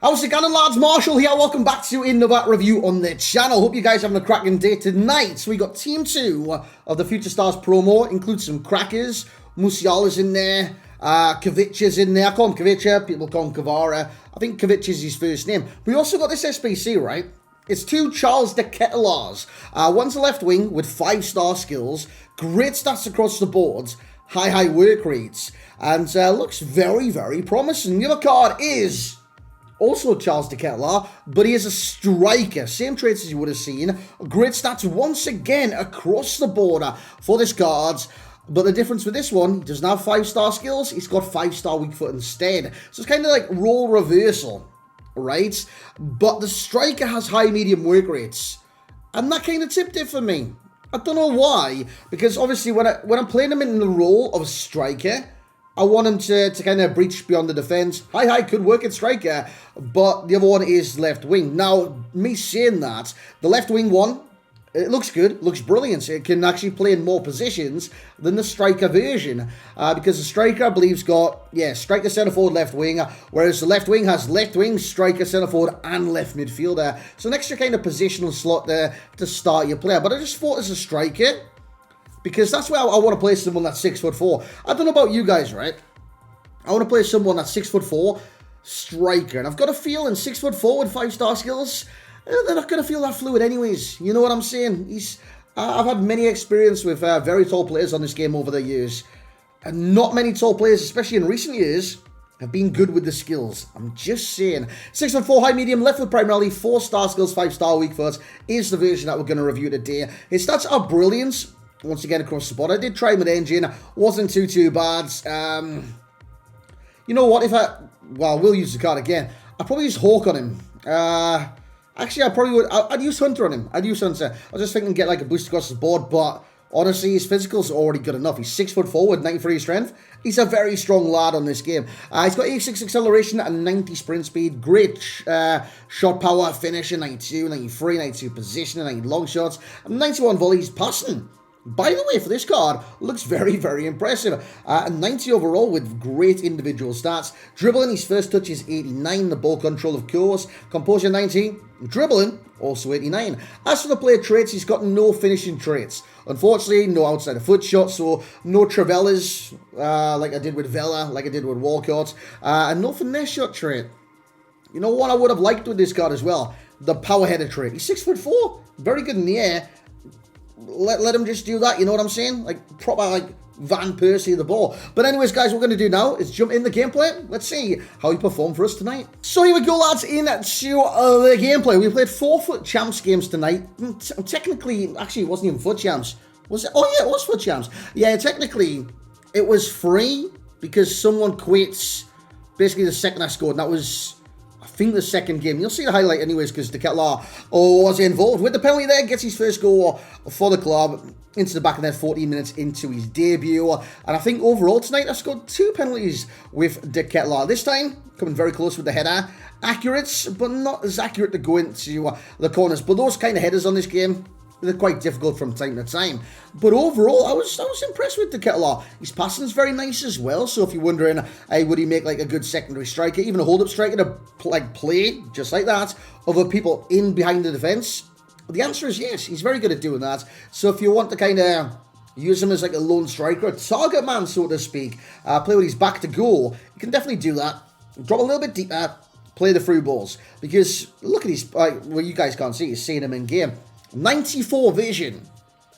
How's it going, lads? Marshall here. Welcome back to another review on the channel. Hope you guys are having a cracking day tonight. So we got Team 2 of the Future Stars promo. Includes some crackers. Musiala's in there. Kovic is in there. I call him Kovic. People call him Kvara. I think Kovic is his first name. We also got this SPC, right? It's two Charles de Ketelaeres. One's a left wing with 5-star skills. Great stats across the board. High work rates. And looks very, very promising. The other card is also Charles de Ketelaere, but he is a striker. Same traits as you would have seen. Great stats once again across the border for this card. But the difference with this one, he doesn't have 5-star skills. He's got 5-star weak foot instead. So it's kind of like role reversal, right? But the striker has high medium work rates. And that kind of tipped it for me. I don't know why. Because obviously when I'm playing him in the role of a striker, I want him to kind of breach beyond the defence. High could work at striker, but the other one is left wing. Now, me saying that, the left wing one, it looks good, looks brilliant. It can actually play in more positions than the striker version. Because the striker, I believe, has got, striker, centre forward, left wing. Whereas the left wing has left wing, striker, centre forward, and left midfielder. So an extra kind of positional slot there to start your player. But I just thought as a striker, because that's where I want to play someone that's 6'4". I don't know about you guys, right? I want to play someone that's 6'4", striker. And I've got a feeling 6'4" with 5-star skills, they're not going to feel that fluid anyways. You know what I'm saying? I've had many experience with very tall players on this game over the years. And not many tall players, especially in recent years, have been good with the skills. I'm just saying. 6'4", high medium, left foot primarily, 4-star skills, 5-star weak foot is the version that we're going to review today. His stats are brilliant. Once again, across the board. I did try him with engine. Wasn't too bad. You know what? We'll use the card again. I'd probably use Hawk on him. Actually, I probably would. I'd use Hunter on him. I'd use Hunter. I was just thinking get like a boost across the board, but honestly, his physical's already good enough. He's 6'4" with 93 strength. He's a very strong lad on this game. He's got 86 acceleration and 90 sprint speed. Great shot power, finishing, 92, 93, 92 positioning, 90 long shots, and 91 volleys passing. By the way, for this card, looks very impressive. 90 overall with great individual stats. Dribbling, his first touch is 89. The ball control, of course. Composure, 90. Dribbling, also 89. As for the player traits, he's got no finishing traits. Unfortunately, no outside of foot shots, so no Travellas, like I did with Vela, like I did with Walcott. And no finesse shot trait. You know what I would have liked with this card as well? The power header trait. He's 6'4", very good in the air. Let him just do that, you know what I'm saying? Like, proper, like, Van Persie of the ball. But anyways, guys, what we're going to do now is jump in the gameplay. Let's see how he performed for us tonight. So here we go, lads, into the gameplay. We played 4 Foot Champs games tonight. Technically, actually, it wasn't even Foot Champs. Was it? Oh, yeah, it was Foot Champs. Yeah, technically, it was free because someone quits basically the second I scored, and that was, I think, the second game. You'll see the highlight anyways because de Ketelaere was involved with the penalty there. Gets his first goal for the club into the back of net 14 minutes into his debut. And I think overall tonight I scored 2 penalties with de Ketelaere. This time coming very close with the header. Accurate, but not as accurate to go into the corners. But those kind of headers on this game, they're quite difficult from time to time. But overall, I was impressed with de Ketelaere. His passing is very nice as well. So if you're wondering, hey, would he make like a good secondary striker, even a hold-up striker to play just like that, other people in behind the defence? The answer is yes. He's very good at doing that. So if you want to kind of use him as like a lone striker, a target man, so to speak, play with his back to goal, you can definitely do that. Drop a little bit deeper, play the through balls. Because look at his, well, you guys can't see, you're seeing him in game. 94 vision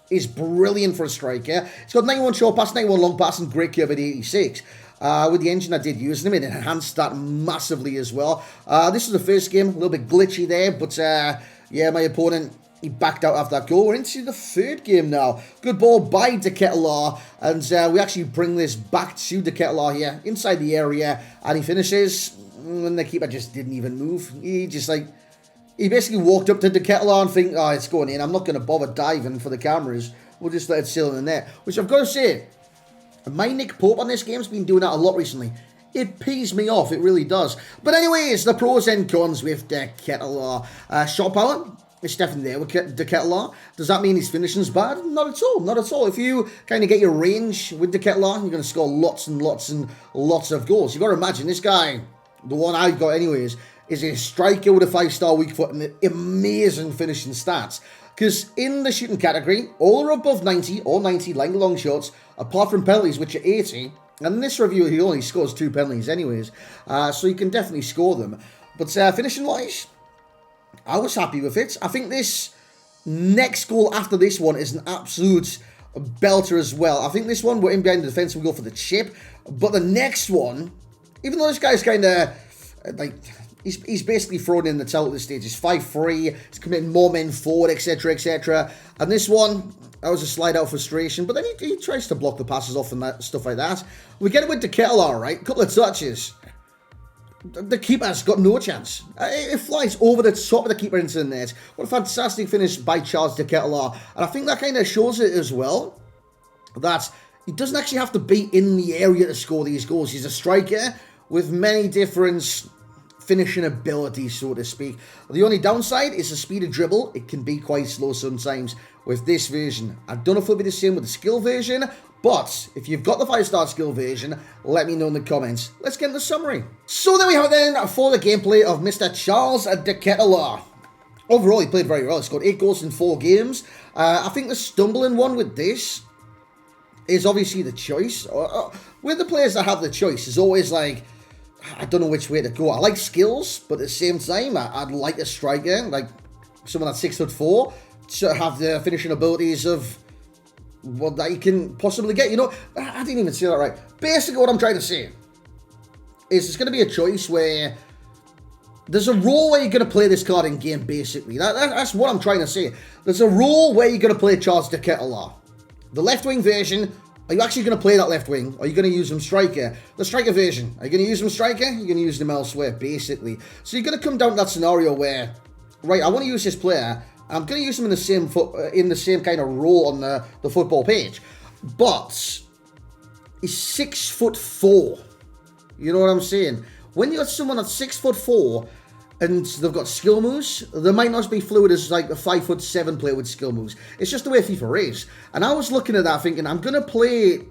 is brilliant for a striker. He's got 91 short pass, 91 long pass, and great curve at 86. With the engine I did use him, it enhanced that massively as well. This is the first game, a little bit glitchy there, but yeah, my opponent, he backed out after that goal. We're into the third game now. Good ball by de Ketelaere, and we actually bring this back to de Ketelaere here, inside the area, and he finishes, and the keeper just didn't even move. He basically walked up to de Ketelaere and think, oh, it's going in. I'm not going to bother diving for the cameras. We'll just let it sail in the net. Which I've got to say, my Nick Pope on this game's been doing that a lot recently. It pees me off, it really does. But anyways, the pros and cons with de Ketelaere. Shot power, it's definitely there with de Ketelaere. Does that mean his finishing's bad? Not at all, not at all. If you kind of get your range with de Ketelaere, you're going to score lots and lots of goals. You've got to imagine, this guy, the one I got anyways, is a striker with a 5-star weak foot and amazing finishing stats. Because in the shooting category, all are above 90, or 90 line long shots, apart from penalties, which are 80. And in this review, he only scores 2 penalties anyways, so you can definitely score them. But finishing-wise, I was happy with it. I think this next goal after this one is an absolute belter as well. I think this one, we're in behind the defence, we go for the chip. But the next one, even though this guy's kind of, like, he's basically thrown in the towel at this stage. He's 5'3", he's committing more men forward, etc., etc. And this one, that was a slide out frustration, but then he tries to block the passes off and that, stuff like that. We get it with the KETELAERE, right? A couple of touches. The keeper's got no chance. It flies over the top of the keeper into the net. What a fantastic finish by Charles de KETELAERE. And I think that kind of shows it as well, that he doesn't actually have to be in the area to score these goals. He's a striker with many different finishing abilities, so to speak. The only downside is the speed of dribble. It can be quite slow sometimes with this version. I don't know if it'll be the same with the skill version, but if you've got the 5-star skill version, let me know in the comments. Let's get into the summary. So there we have it then for the gameplay of Mr. Charles de KETELAERE. Overall, he played very well. He scored 8 goals in 4 games. I think the stumbling one with this is obviously the choice. With the players that have the choice, is always like, I don't know which way to go. I like skills, but at the same time, I'd like a striker, like someone that's 6'4", to have the finishing abilities of what that you can possibly get. You know, I didn't even say that right. Basically, what I'm trying to say is there's going to be a choice where there's a role where you're going to play this card in game, basically. That's what I'm trying to say. There's a role where you're going to play Charles de KETELAERE. The left wing version, are you actually going to play that left wing? Or are you going to use him striker? The striker version, are you going to use him striker? You're going to use him elsewhere, basically. So you're going to come down to that scenario where, right, I want to use this player. I'm going to use him in the same kind of role on the football page. But he's 6'4". You know what I'm saying? When you got someone that's 6'4", and they've got skill moves, they might not be fluid as like a 5'7" player with skill moves. It's just the way FIFA is. And I was looking at that thinking, I'm going to play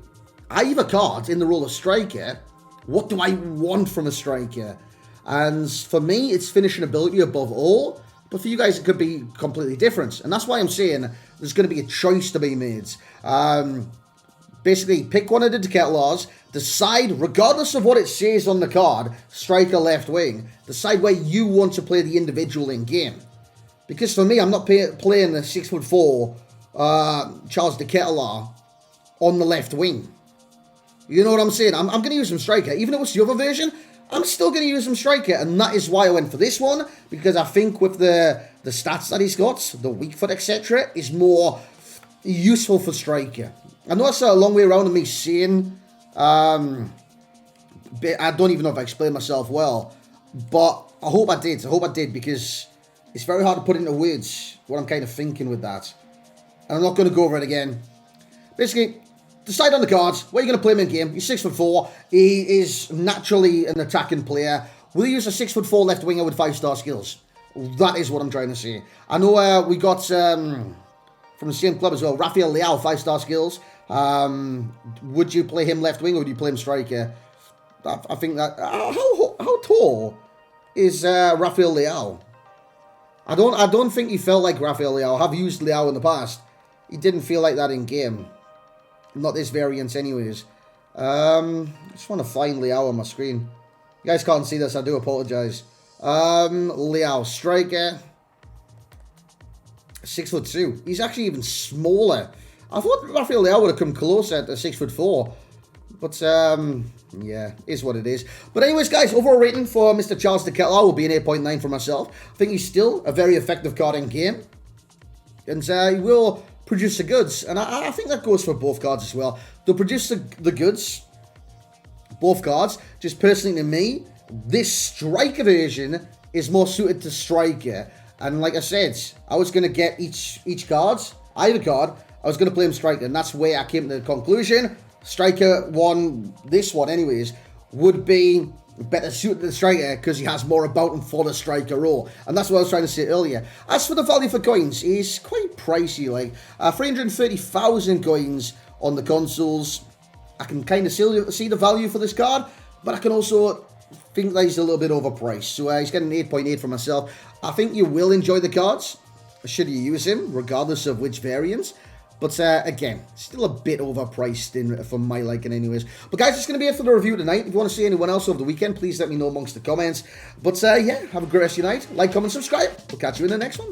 either card in the role of striker. What do I want from a striker? And for me, it's finishing ability above all. But for you guys, it could be completely different. And that's why I'm saying there's going to be a choice to be made. Basically, pick one of the KETELAEREs, decide, regardless of what it says on the card, striker, left wing, decide where you want to play the individual in game. Because for me, I'm not playing the 6'4" Charles de KETELAERE on the left wing. You know what I'm saying? I'm going to use him striker. Even if it's the other version, I'm still going to use him striker. And that is why I went for this one. Because I think with the stats that he's got, the weak foot, etc., is more useful for striker. I know that's a long way around of me saying, I don't even know if I explained myself well, but I hope I did. I hope I did, because it's very hard to put into words what I'm kind of thinking with that. And I'm not going to go over it again. Basically, decide on the cards, where you're going to play him in game. He's 6'4". He is naturally an attacking player. Will you use a 6'4" left winger with 5-star skills? That is what I'm trying to say. I know we got from the same club as well, Rafael Leao, 5-star skills. Would you play him left wing or would you play him striker? I think that how tall is Rafael Leao? I don't think he felt like Rafael Leao. I've used Leao in the past. He didn't feel like that in game. Not this variant, anyways. I just want to find Leao on my screen. You guys can't see this. I do apologize. Leao, striker. 6'2". He's actually even smaller. I thought Rafael Leao would have come closer to 6'4". But, yeah, is what it is. But anyways, guys, overall rating for Mr. Charles de KETELAERE will be an 8.9 for myself. I think he's still a very effective card in game. And he will produce the goods. And I think that goes for both cards as well. They'll produce the goods, both cards. Just personally to me, this striker version is more suited to striker. And like I said, I was going to get each card, either card, I was going to play him striker. And that's where I came to the conclusion. Striker one, this one anyways, would be better suited to the striker because he has more about him for the striker role. And that's what I was trying to say earlier. As for the value for coins, it's quite pricey. Like 330,000 coins on the consoles. I can kind of see the value for this card, but I can also think that he's a little bit overpriced. So he's getting 8.8 for myself. I think you will enjoy the cards, should you use him, regardless of which variant. But again, still a bit overpriced for my liking anyways. But guys, it's going to be it for the review tonight. If you want to see anyone else over the weekend, please let me know amongst the comments. But yeah, have a great rest of your night. Like, comment, subscribe. We'll catch you in the next one.